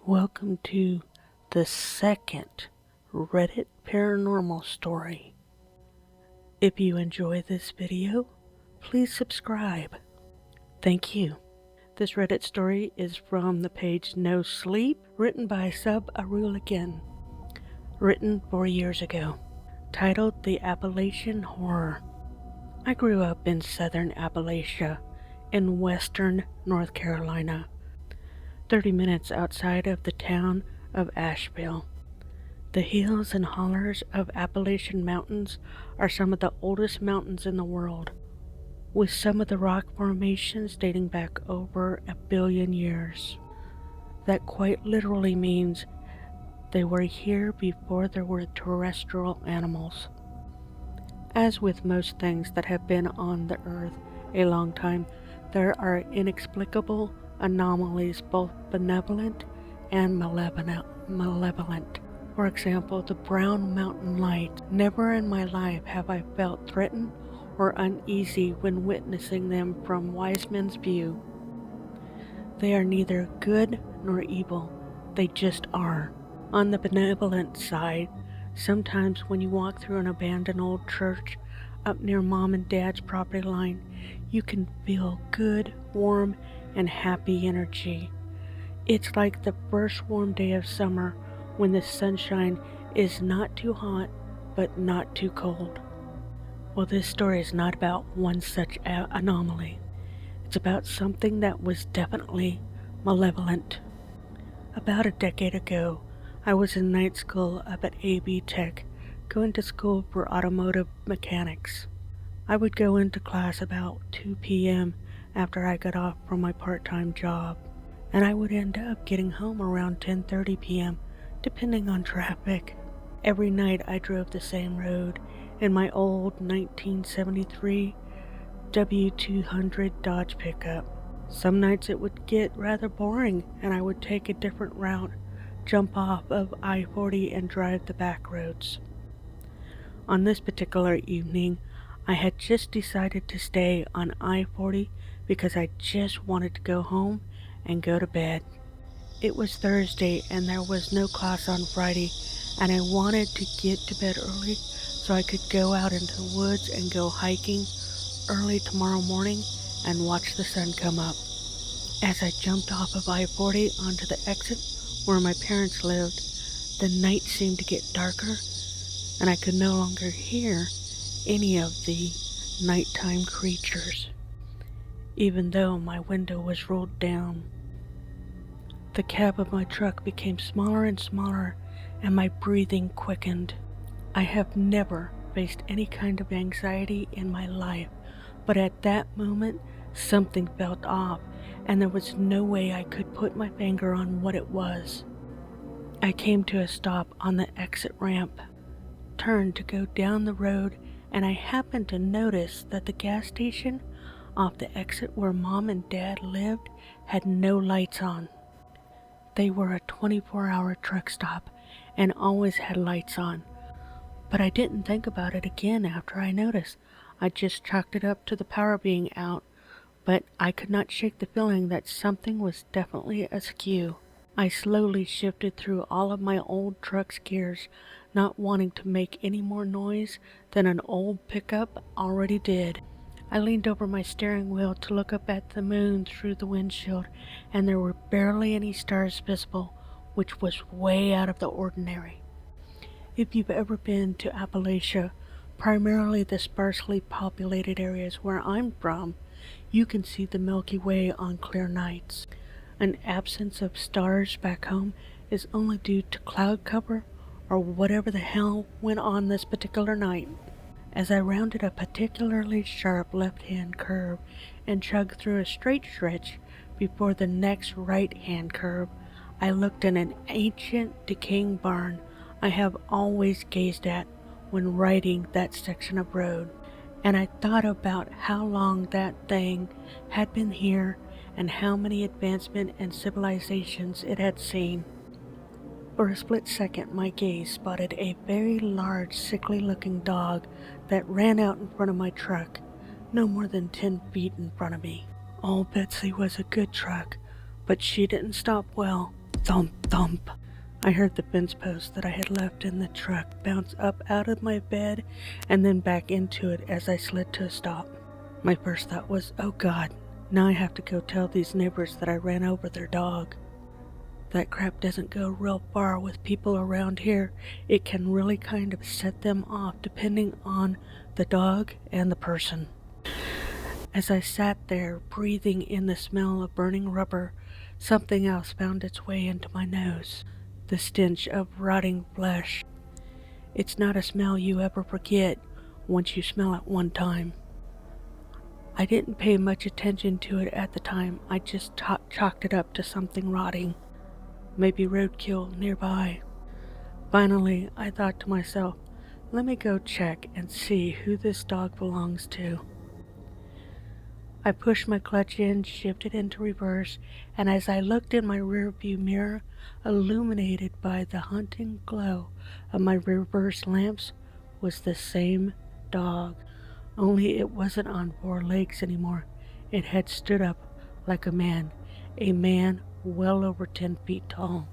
Welcome to the second Reddit paranormal story. If you enjoy this video, please subscribe. Thank you. This Reddit story is from the page No Sleep, written by Sub Aruligan, written 4 years ago, titled The Appalachian HORROR. I grew up in southern Appalachia in western North Carolina, 30 minutes outside of the town of Asheville. The hills and hollers of Appalachian Mountains are some of the oldest mountains in the world, with some of the rock formations dating back over 1 billion years. That quite literally means they were here before there were terrestrial animals. As with most things that have been on the earth a long time, there are inexplicable anomalies, both benevolent and malevolent. For example, the brown mountain light. Never in my life have I felt threatened or uneasy when witnessing them from wise men's view. They are neither good nor evil, they just are. On the benevolent side, sometimes when you walk through an abandoned old church up near mom and dad's property line, you can feel good, warm, and happy energy. It's like the first warm day of summer when the sunshine is not too hot but not too cold. Well, this story is not about one such anomaly. It's about something that was definitely malevolent. About a decade ago, I was in night school up at AB Tech, going to school for automotive mechanics. I would go into class about 2 p.m. after I got off from my part-time job, and I would end up getting home around 10:30 p.m. depending on traffic. Every night I drove the same road in my old 1973 W200 Dodge pickup. Some nights it would get rather boring and I would take a different route, jump off of I-40 and drive the back roads. On this particular evening, I had just decided to stay on I-40 because I just wanted to go home and go to bed. It was Thursday and there was no class on Friday, and I wanted to get to bed early so I could go out into the woods and go hiking early tomorrow morning and watch the sun come up. As I jumped off of I-40 onto the exit where my parents lived, the night seemed to get darker and I could no longer hear any of the nighttime creatures, even though my window was rolled down. The cab of my truck became smaller and smaller, and my breathing quickened. I have never faced any kind of anxiety in my life, but at that moment, something felt off, and there was no way I could put my finger on what it was. I came to a stop on the exit ramp, turned to go down the road, and I happened to notice that the gas station off the exit where Mom and Dad lived had no lights on. They were a 24-hour truck stop and always had lights on, but I didn't think about it again after I noticed. I just chalked it up to the power being out, but I could not shake the feeling that something was definitely askew. I slowly shifted through all of my old truck's gears, not wanting to make any more noise than an old pickup already did. I leaned over my steering wheel to look up at the moon through the windshield, and there were barely any stars visible, which was way out of the ordinary. If you've ever been to Appalachia, primarily the sparsely populated areas where I'm from, you can see the Milky Way on clear nights. An absence of stars back home is only due to cloud cover or whatever the hell went on this particular night. As I rounded a particularly sharp left-hand curve and chugged through a straight stretch before the next right-hand curve, I looked at an ancient, decaying barn I have always gazed at when riding that section of road, and I thought about how long that thing had been here and how many advancements and civilizations it had seen. For a split second, my gaze spotted a very large, sickly-looking dog that ran out in front of my truck, no more than 10 feet in front of me. Old Betsy was a good truck, but she didn't stop well. thump, thump. I heard the fence post that I had left in the truck bounce up out of my bed and then back into it as I slid to a stop. My first thought was, oh God, now I have to go tell these neighbors that I ran over their dog. That crap doesn't go real far with people around here. It can really kind of set them off depending on the dog and the person. As I sat there breathing in the smell of burning rubber, something else found its way into my nose. The stench of rotting flesh. It's not a smell you ever forget once you smell it one time. I didn't pay much attention to it at the time. I just chalked it up to something rotting. Maybe roadkill nearby. Finally, I thought to myself, let me go check and see who this dog belongs to. I pushed my clutch in, shifted into reverse, and as I looked in my rearview mirror, illuminated by the haunting glow of my reverse lamps, was the same dog. Only it wasn't on four legs anymore. It had stood up like a man well over 10 feet tall.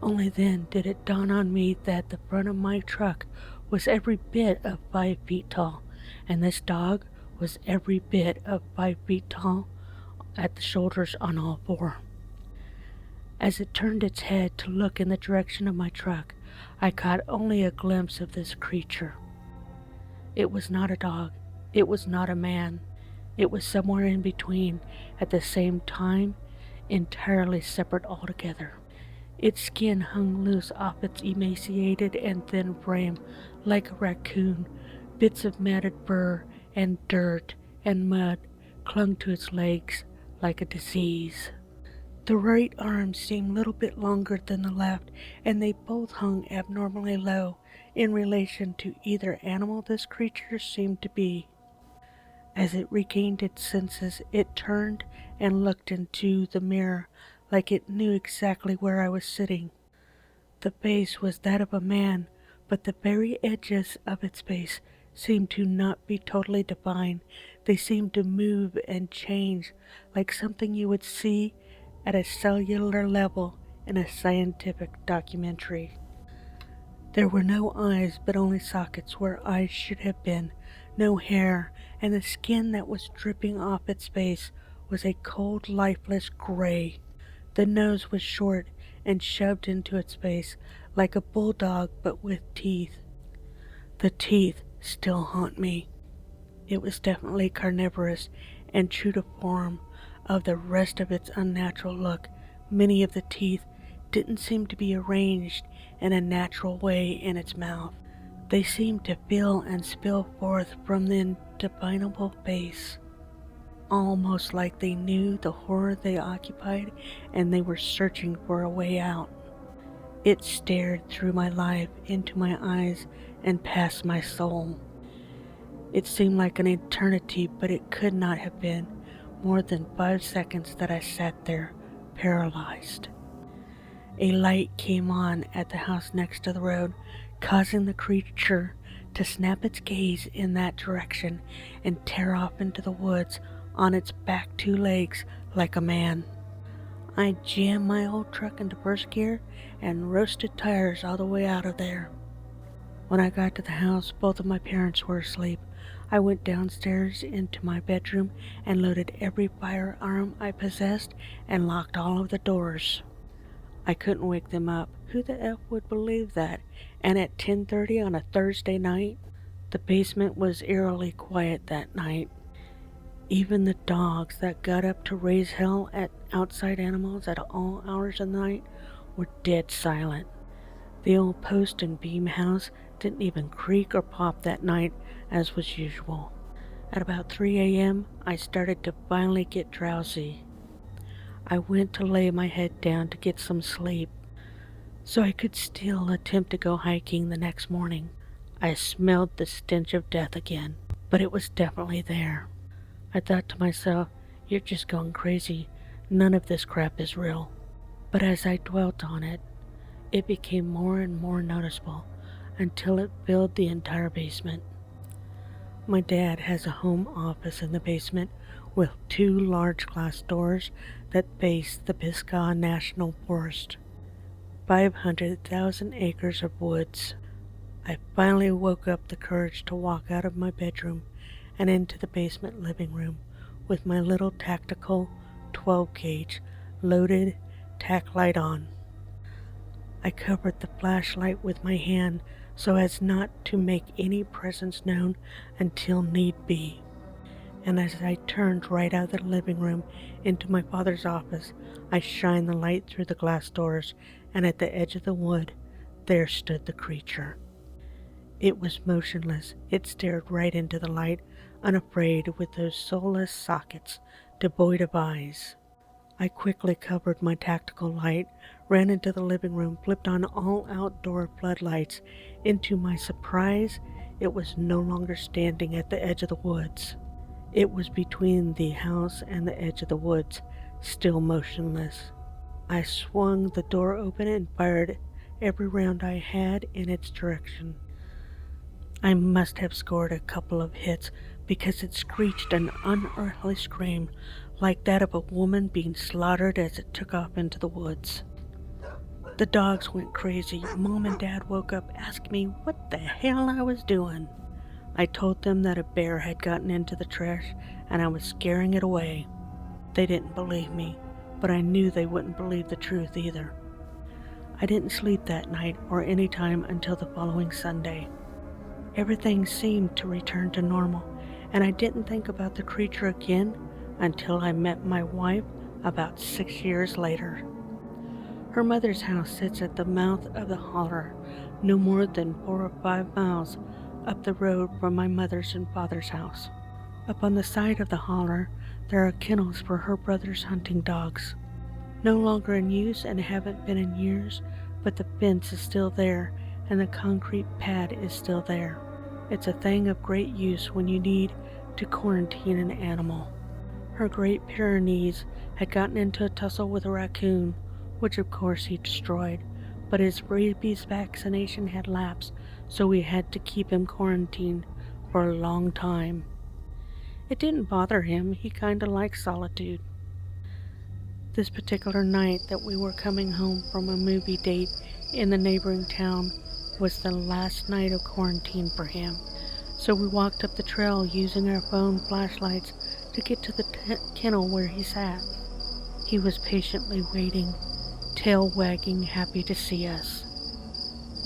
Only then did it dawn on me that the front of my truck was every bit of 5 feet tall, and this dog was every bit of 5 feet tall at the shoulders on all four. As it turned its head to look in the direction of my truck, I caught only a glimpse of this creature. It was not a dog. It was not a man. It was somewhere in between, at the same time, entirely separate altogether. Its skin hung loose off its emaciated and thin frame, like a raccoon. Bits of matted fur and dirt and mud clung to its legs like a disease. The right arm seemed a little bit longer than the left, and they both hung abnormally low in relation to either animal this creature seemed to be. As it regained its senses, it turned and looked into the mirror like it knew exactly where I was sitting. The face was that of a man, but the very edges of its face seemed to not be totally defined. They seemed to move and change like something you would see at a cellular level in a scientific documentary. There were no eyes, but only sockets where eyes should have been, no hair, and the skin that was dripping off its face was a cold, lifeless gray. The nose was short and shoved into its face like a bulldog, but with teeth. The teeth still haunt me. It was definitely carnivorous, and true to form of the rest of its unnatural look, many of the teeth didn't seem to be arranged in a natural way in its mouth. They seemed to fill and spill forth from the indefinable face, almost like they knew the horror they occupied and they were searching for a way out. It stared through my life, into my eyes, and past my soul. It seemed like an eternity, but it could not have been more than 5 seconds that I sat there, paralyzed. A light came on at the house next to the road, causing the creature to snap its gaze in that direction and tear off into the woods on its back 2 legs like a man. I jammed my old truck into first gear and roasted tires all the way out of there. When I got to the house, both of my parents were asleep. I went downstairs into my bedroom and loaded every firearm I possessed and locked all of the doors. I couldn't wake them up. Who the F would believe that? And at 10:30 on a Thursday night? The basement was eerily quiet that night. Even the dogs that got up to raise hell at outside animals at all hours of the night were dead silent. The old post and beam house didn't even creak or pop that night as was usual. At about 3 a.m., I started to finally get drowsy. I went to lay my head down to get some sleep, so I could still attempt to go hiking the next morning. I smelled the stench of death again, but it was definitely there. I thought to myself, you're just going crazy. None of this crap is real. But as I dwelt on it, it became more and more noticeable until it filled the entire basement. My dad has a home office in the basement with 2 large glass doors that face the Pisgah National Forest. 500,000 acres of woods. I finally woke up the courage to walk out of my bedroom and into the basement living room with my little tactical 12-gauge loaded tack light on. I covered the flashlight with my hand so as not to make any presence known until need be. And as I turned right out of the living room into my father's office, I shined the light through the glass doors, and at the edge of the wood, there stood the creature. It was motionless. It stared right into the light, unafraid, with those soulless sockets, devoid of eyes. I quickly covered my tactical light, ran into the living room, flipped on all outdoor floodlights. To my surprise, it was no longer standing at the edge of the woods. It was between the house and the edge of the woods, still motionless. I swung the door open and fired every round I had in its direction. I must have scored a couple of hits because it screeched an unearthly scream like that of a woman being slaughtered as it took off into the woods. The dogs went crazy. Mom and Dad woke up asking me what the hell I was doing. I told them that a bear had gotten into the trash and I was scaring it away. They didn't believe me, but I knew they wouldn't believe the truth either. I didn't sleep that night or any time until the following Sunday. Everything seemed to return to normal, and I didn't think about the creature again until I met my wife about 6 years later. Her mother's house sits at the mouth of the holler, no more than 4 or 5 miles up the road from my mother's and father's house. Up on the side of the holler, there are kennels for her brother's hunting dogs. No longer in use and haven't been in years, but the fence is still there and the concrete pad is still there. It's a thing of great use when you need to quarantine an animal. Her Great Pyrenees had gotten into a tussle with a raccoon, which of course he destroyed, but his rabies vaccination had lapsed, so we had to keep him quarantined for a long time. It didn't bother him, he kinda liked solitude. This particular night that we were coming home from a movie date in the neighboring town was the last night of quarantine for him, so we walked up the trail using our phone flashlights to get to the kennel where he sat. He was patiently waiting, tail wagging, happy to see us.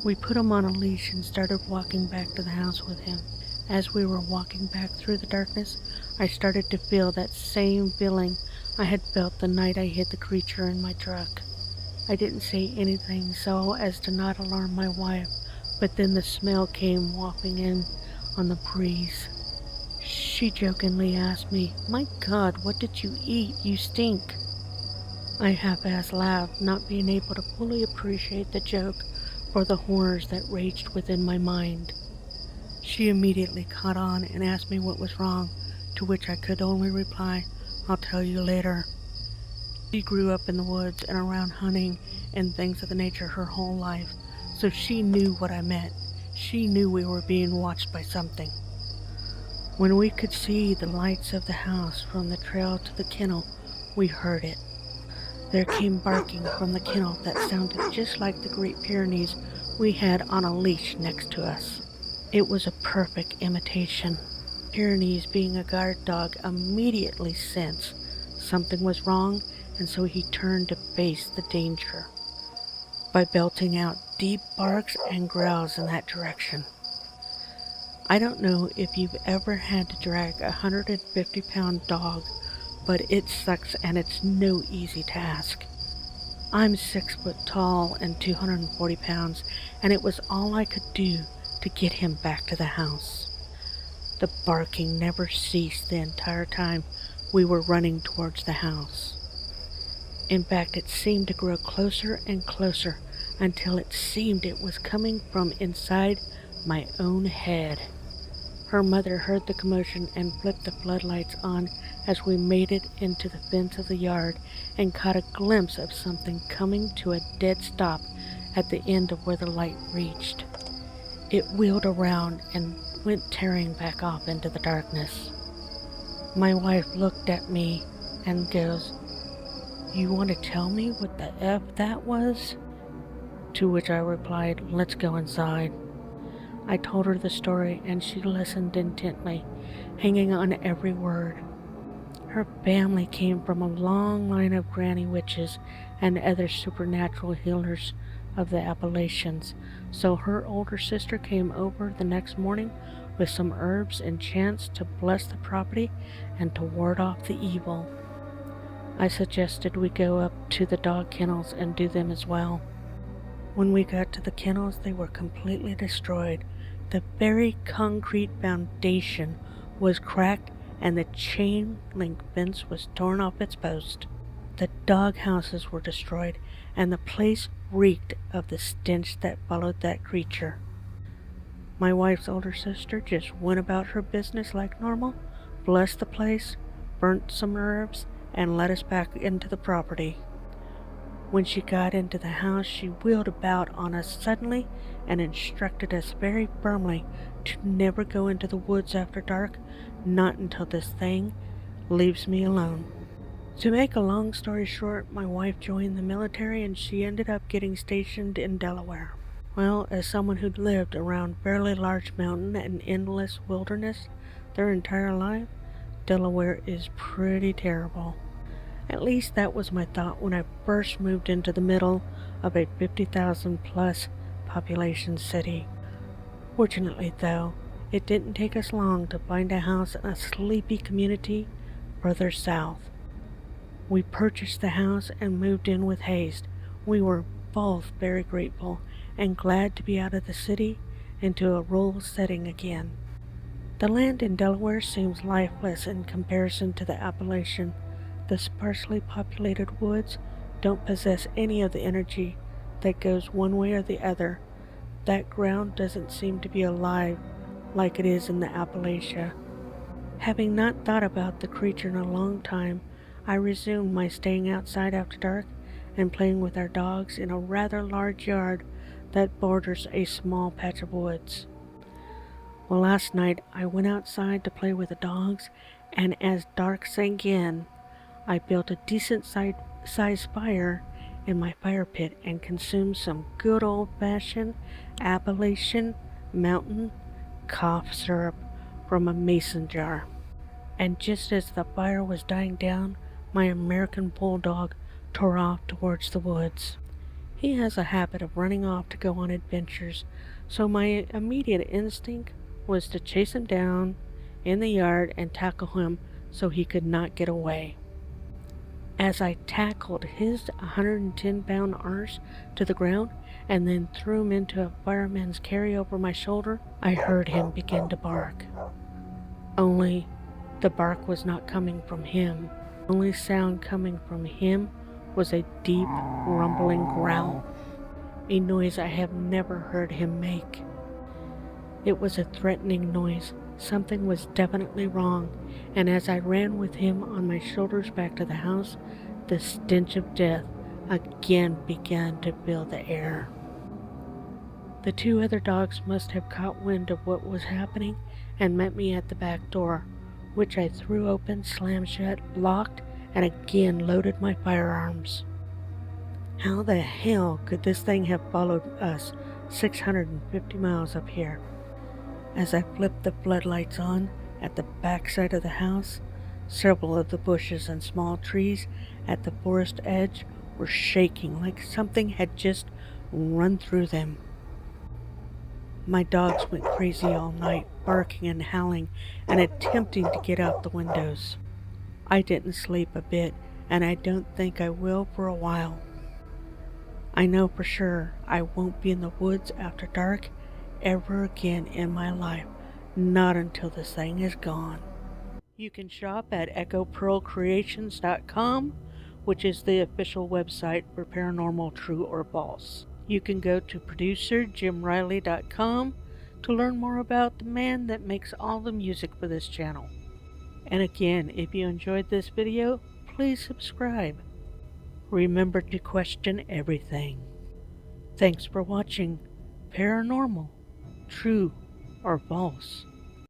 We put him on a leash and started walking back to the house with him. As we were walking back through the darkness, I started to feel that same feeling I had felt the night I hit the creature in my truck. I didn't say anything so as to not alarm my wife, but then the smell came wafting in on the breeze. She jokingly asked me, "My God, what did you eat? You stink." I half-assed laughed, not being able to fully appreciate the joke for the horrors that raged within my mind. She immediately caught on and asked me what was wrong, to which I could only reply, "I'll tell you later." She grew up in the woods and around hunting and things of the nature her whole life, so she knew what I meant. She knew we were being watched by something. When we could see the lights of the house from the trail to the kennel, we heard it. There came barking from the kennel that sounded just like the Great Pyrenees we had on a leash next to us. It was a perfect imitation. Pyrenees, being a guard dog, immediately sensed something was wrong, and so he turned to face the danger by belting out deep barks and growls in that direction. I don't know if you've ever had to drag a 150-pound dog, but it sucks and it's no easy task. I'm 6 foot tall and 240 pounds, and it was all I could do to get him back to the house. The barking never ceased the entire time we were running towards the house. In fact, it seemed to grow closer and closer until it seemed it was coming from inside my own head. Her mother heard the commotion and flipped the floodlights on as we made it into the fence of the yard and caught a glimpse of something coming to a dead stop at the end of where the light reached. It wheeled around and went tearing back off into the darkness. My wife looked at me and goes, "You want to tell me what the F that was?" To which I replied, "Let's go inside." I told her the story and she listened intently, hanging on every word. Her family came from a long line of granny witches and other supernatural healers of the Appalachians, so her older sister came over the next morning with some herbs and chants to bless the property and to ward off the evil. I suggested we go up to the dog kennels and do them as well. When we got to the kennels, they were completely destroyed. The very concrete foundation was cracked and the chain link fence was torn off its post. The dog houses were destroyed and the place reeked of the stench that followed that creature. My wife's older sister just went about her business like normal, blessed the place, burnt some herbs, and let us back into the property. When she got into the house, she wheeled about on us suddenly and instructed us very firmly to never go into the woods after dark, not until this thing leaves me alone. To make a long story short, my wife joined the military and she ended up getting stationed in Delaware. Well, as someone who'd lived around fairly large mountain and endless wilderness their entire life, Delaware is pretty terrible. At least that was my thought when I first moved into the middle of a 50,000 plus population city. Fortunately though, it didn't take us long to find a house in a sleepy community further south. We purchased the house and moved in with haste. We were both very grateful and glad to be out of the city into a rural setting again. The land in Delaware seems lifeless in comparison to the Appalachian. The sparsely populated woods don't possess any of the energy that goes one way or the other. That ground doesn't seem to be alive like it is in the Appalachia. Having not thought about the creature in a long time, I resumed my staying outside after dark and playing with our dogs in a rather large yard that borders a small patch of woods. Well, last night I went outside to play with the dogs, and as dark sank in, I built a decent-sized fire in my fire pit and consumed some good old-fashioned Appalachian mountain cough syrup from a mason jar. And just as the fire was dying down, my American bulldog tore off towards the woods. He has a habit of running off to go on adventures, so my immediate instinct was to chase him down in the yard and tackle him so he could not get away. As I tackled his 110-pound arse to the ground and then threw him into a fireman's carry over my shoulder, I heard him begin to bark. Only the bark was not coming from him. The only sound coming from him was a deep, rumbling growl, a noise I have never heard him make. It was a threatening noise. Something was definitely wrong, and as I ran with him on my shoulders back to the house, the stench of death again began to fill the air. The two other dogs must have caught wind of what was happening and met me at the back door, which I threw open, slammed shut, locked, and again loaded my firearms. How the hell could this thing have followed us 650 miles up here? As I flipped the floodlights on at the back side of the house, several of the bushes and small trees at the forest edge were shaking like something had just run through them. My dogs went crazy all night, barking and howling and attempting to get out the windows. I didn't sleep a bit, and I don't think I will for a while. I know for sure I won't be in the woods after dark ever again in my life, not until this thing is gone. You can shop at echopearlcreations.com, which is the official website for Paranormal True or False. You can go to producerjimriley.com to learn more about the man that makes all the music for this channel. And again, if you enjoyed this video, please subscribe. Remember to question everything. Thanks for watching Paranormal True or False.